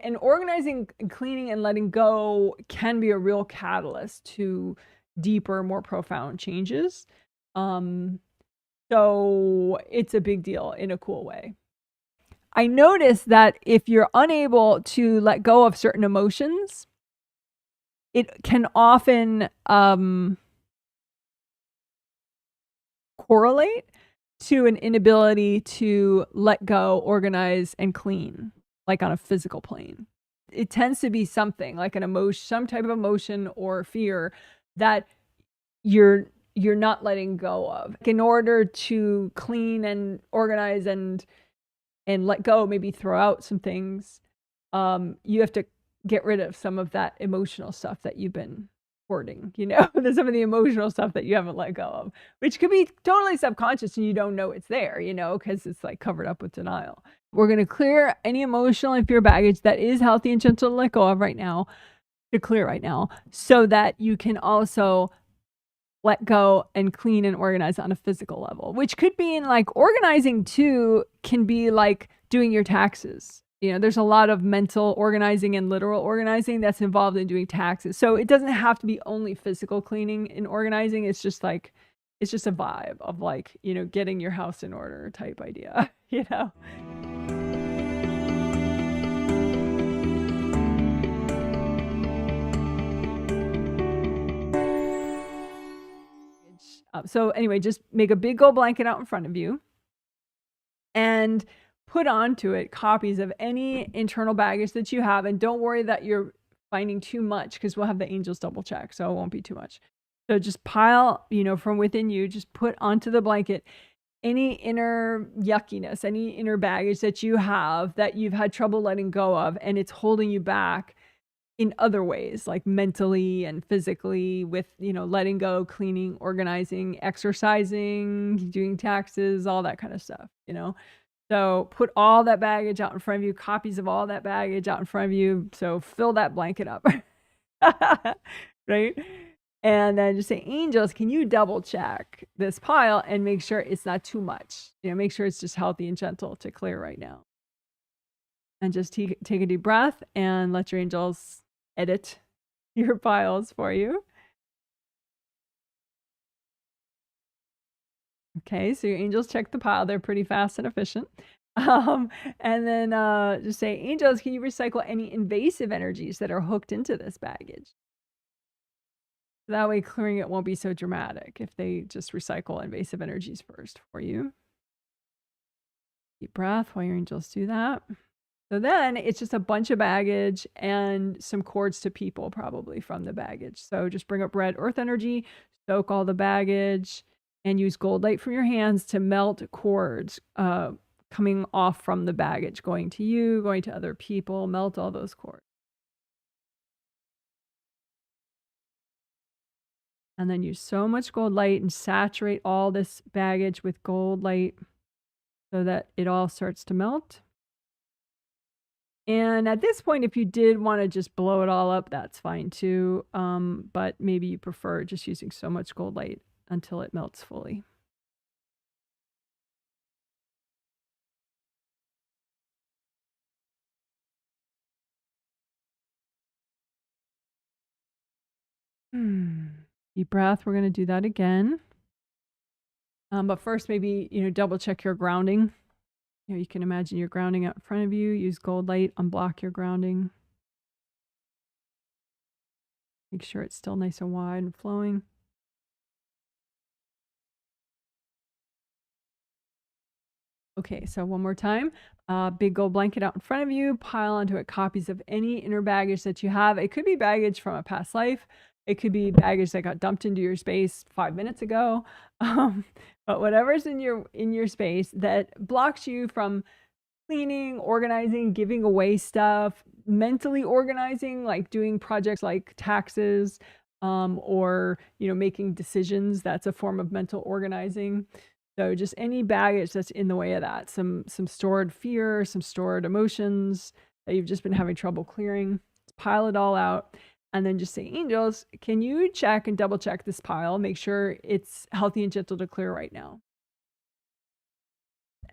And organizing, cleaning, and letting go can be a real catalyst to deeper, more profound changes. So it's a big deal in a cool way. I noticed that if you're unable to let go of certain emotions, it can often correlate to an inability to let go, organize, and clean, like on a physical plane. It tends to be something like an emotion, some type of emotion or fear that you're not letting go of. In order to clean and organize and let go, maybe throw out some things, you have to get rid of some of that emotional stuff that you've been hoarding, there's some of the emotional stuff that you haven't let go of, which could be totally subconscious and you don't know it's there, because it's like covered up with denial. We're going to clear any emotional and fear baggage that is healthy and gentle to let go of right now, to clear right now, so that you can also let go and clean and organize on a physical level, which could be in like organizing too, can be like doing your taxes. There's a lot of mental organizing and literal organizing that's involved in doing taxes. So it doesn't have to be only physical cleaning and organizing. It's just a vibe of like, getting your house in order type idea, So anyway, just make a big gold blanket out in front of you and put onto it copies of any internal baggage that you have. And don't worry that you're finding too much, because we'll have the angels double check, so it won't be too much. So just pile, from within you, just put onto the blanket any inner yuckiness, any inner baggage that you have that you've had trouble letting go of, and it's holding you back in other ways, like mentally and physically, with, letting go, cleaning, organizing, exercising, doing taxes, all that kind of stuff, So put all that baggage out in front of you, copies of all that baggage out in front of you. So fill that blanket up, right? And then just say, angels, can you double check this pile and make sure it's not too much? Make sure it's just healthy and gentle to clear right now. And just take a deep breath and let your angels edit your piles for you. Okay, so your angels check the pile. They're pretty fast and efficient. And then just say, angels, can you recycle any invasive energies that are hooked into this baggage? That way clearing it won't be so dramatic if they just recycle invasive energies first for you. Deep breath while your angels do that. So then it's just a bunch of baggage and some cords to people, probably from the baggage. So just bring up red earth energy, soak all the baggage, and use gold light from your hands to melt cords coming off from the baggage, going to you, going to other people, melt all those cords. And then use so much gold light and saturate all this baggage with gold light so that it all starts to melt. And at this point, if you did want to just blow it all up, that's fine too. But maybe you prefer just using so much gold light until it melts fully. Deep breath. We're going to do that again. But first, maybe, double check your grounding. You can imagine your grounding out in front of you. Use gold light, unblock your grounding. Make sure it's still nice and wide and flowing. Okay, so one more time. Big gold blanket out in front of you. Pile onto it copies of any inner baggage that you have. It could be baggage from a past life. It could be baggage that got dumped into your space 5 minutes ago. But whatever's in your space that blocks you from cleaning, organizing, giving away stuff, mentally organizing, like doing projects like taxes, or making decisions. That's a form of mental organizing. So just any baggage that's in the way of that, some stored fear, some stored emotions that you've just been having trouble clearing, pile it all out. And then just say, angels, can you check and double check this pile? Make sure it's healthy and gentle to clear right now.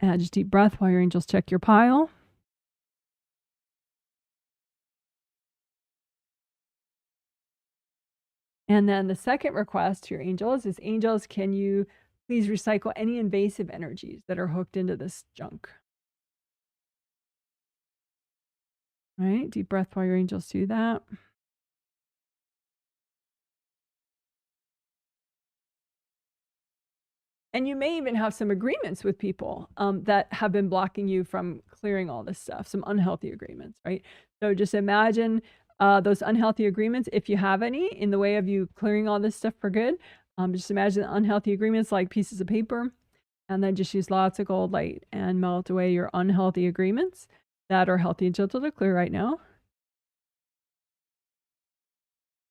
And just deep breath while your angels check your pile. And then the second request to your angels is, angels, can you please recycle any invasive energies that are hooked into this junk? All right, deep breath while your angels do that. And you may even have some agreements with people that have been blocking you from clearing all this stuff, some unhealthy agreements, right? So just imagine those unhealthy agreements, if you have any, in the way of you clearing all this stuff for good. Just imagine unhealthy agreements like pieces of paper, and then just use lots of gold light and melt away your unhealthy agreements that are healthy and gentle to clear right now.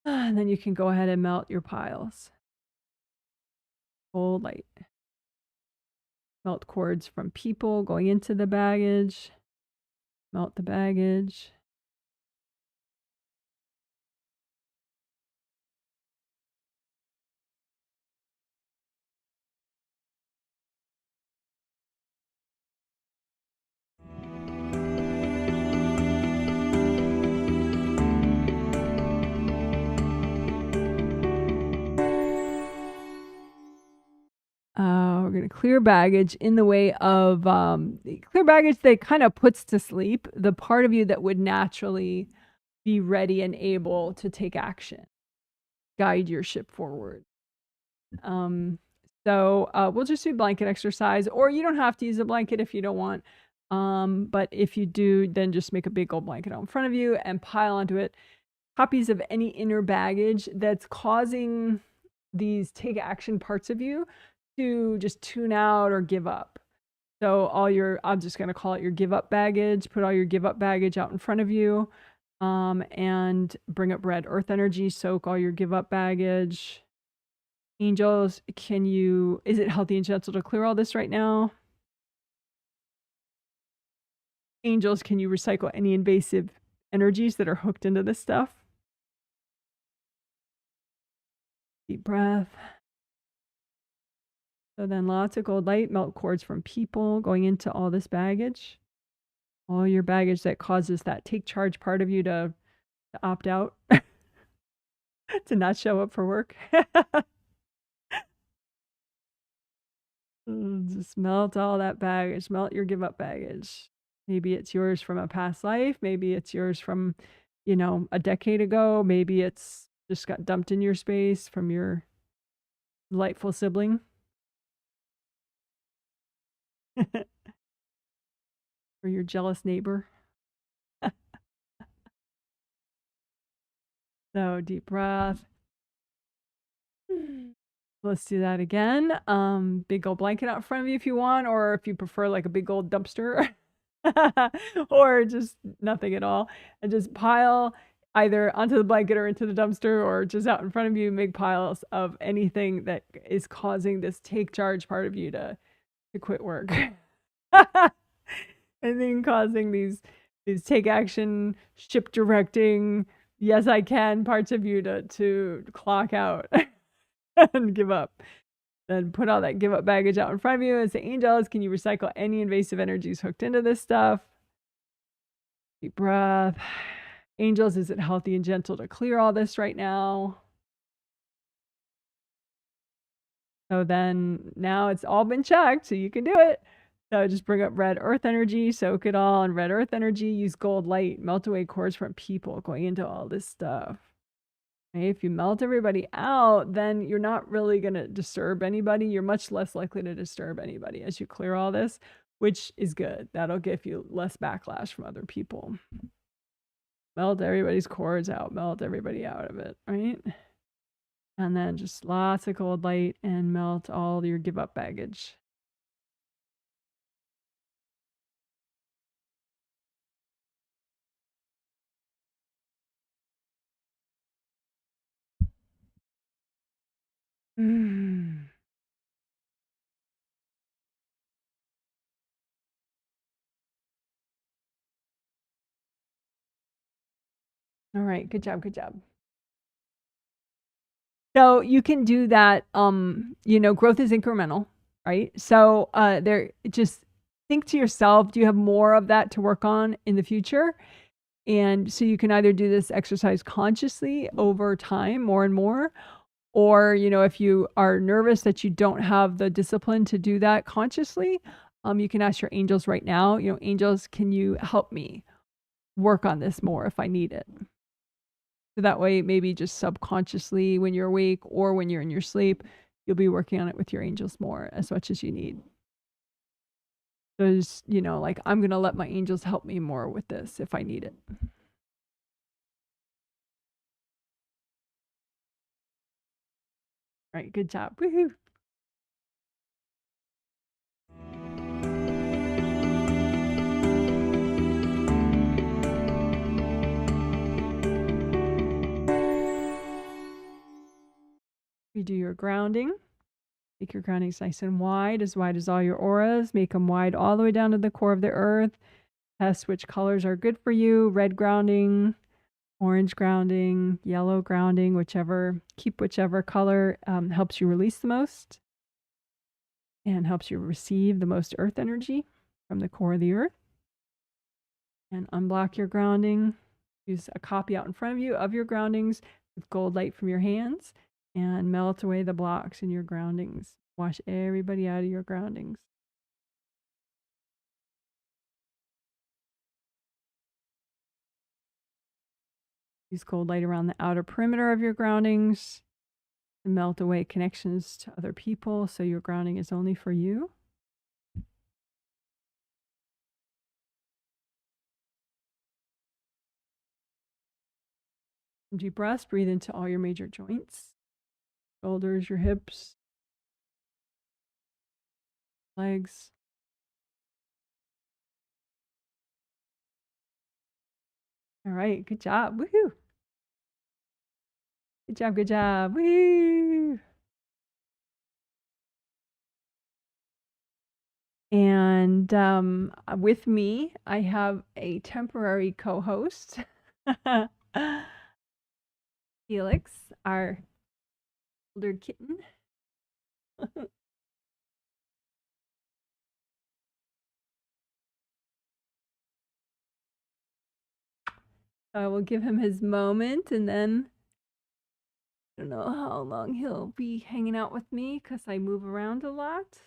And then you can go ahead and melt your piles. Gold light. Melt cords from people going into the baggage. Melt the baggage. We're going to clear baggage in the way of clear baggage that kind of puts to sleep the part of you that would naturally be ready and able to take action, guide your ship forward. So we'll just do blanket exercise, or you don't have to use a blanket if you don't want. But if you do, then just make a big old blanket out in front of you and pile onto it copies of any inner baggage that's causing these take action parts of you to just tune out or give up. So I'm just going to call it your give up baggage. Put all your give up baggage out in front of you, and bring up red earth energy. Soak all your give up baggage. Angels, is it healthy and gentle to clear all this right now? Angels, can you recycle any invasive energies that are hooked into this stuff? Deep breath. So then lots of gold light, melt cords from people going into all this baggage. All your baggage that causes that take charge part of you to opt out, to not show up for work. Just melt all that baggage, melt your give up baggage. Maybe it's yours from a past life. Maybe it's yours from, a decade ago. Maybe it's just got dumped in your space from your delightful sibling. Or your jealous neighbor. So deep breath. Let's do that again. Big old blanket out in front of you if you want, or if you prefer like a big old dumpster, or just nothing at all, and just pile either onto the blanket or into the dumpster, or just out in front of you, make piles of anything that is causing this take charge part of you to quit work. Anything causing these take action, ship directing, yes I can parts of you to clock out and give up. Then put all that give up baggage out in front of you and say, angels, can you recycle any invasive energies hooked into this stuff? Deep breath. Angels, is it healthy and gentle to clear all this right now? So then now it's all been checked, so you can do it. So just bring up red earth energy, soak it all in red earth energy, use gold light, melt away cords from people going into all this stuff. Okay, if you melt everybody out, then you're not really going to disturb anybody. You're much less likely to disturb anybody as you clear all this, which is good. That'll give you less backlash from other people. Melt everybody's cords out, melt everybody out of it, right? And then just lots of gold light and melt all your give up baggage. All right, good job, good job. So you can do that. Growth is incremental, right? So just think to yourself, do you have more of that to work on in the future? And so you can either do this exercise consciously over time, more and more, or, you know, if you are nervous that you don't have the discipline to do that consciously, you can ask your angels right now, you know, angels, can you help me work on this more if I need it? So that way, maybe just subconsciously when you're awake or when you're in your sleep, you'll be working on it with your angels more as much as you need. There's, you know, like, I'm going to let my angels help me more with this if I need it. All right, good job. Woohoo. You do your grounding. Make your groundings nice and wide as all your auras. Make them wide all the way down to the core of the earth. Test which colors are good for you. Red grounding, orange grounding, yellow grounding, whichever. Keep whichever color helps you release the most and helps you receive the most earth energy from the core of the earth. And unblock your grounding. Use a copy out in front of you of your groundings with gold light from your hands and melt away the blocks in your groundings. Wash everybody out of your groundings. Use cold light around the outer perimeter of your groundings to melt away connections to other people so your grounding is only for you. Deep breaths, breathe into all your major joints, shoulders, your hips, legs. All right, good job. Woohoo! Good job, good job. Woo! And with me, I have a temporary co-host, Felix, our older kitten. We'll give him his moment, and then I don't know how long he'll be hanging out with me because I move around a lot.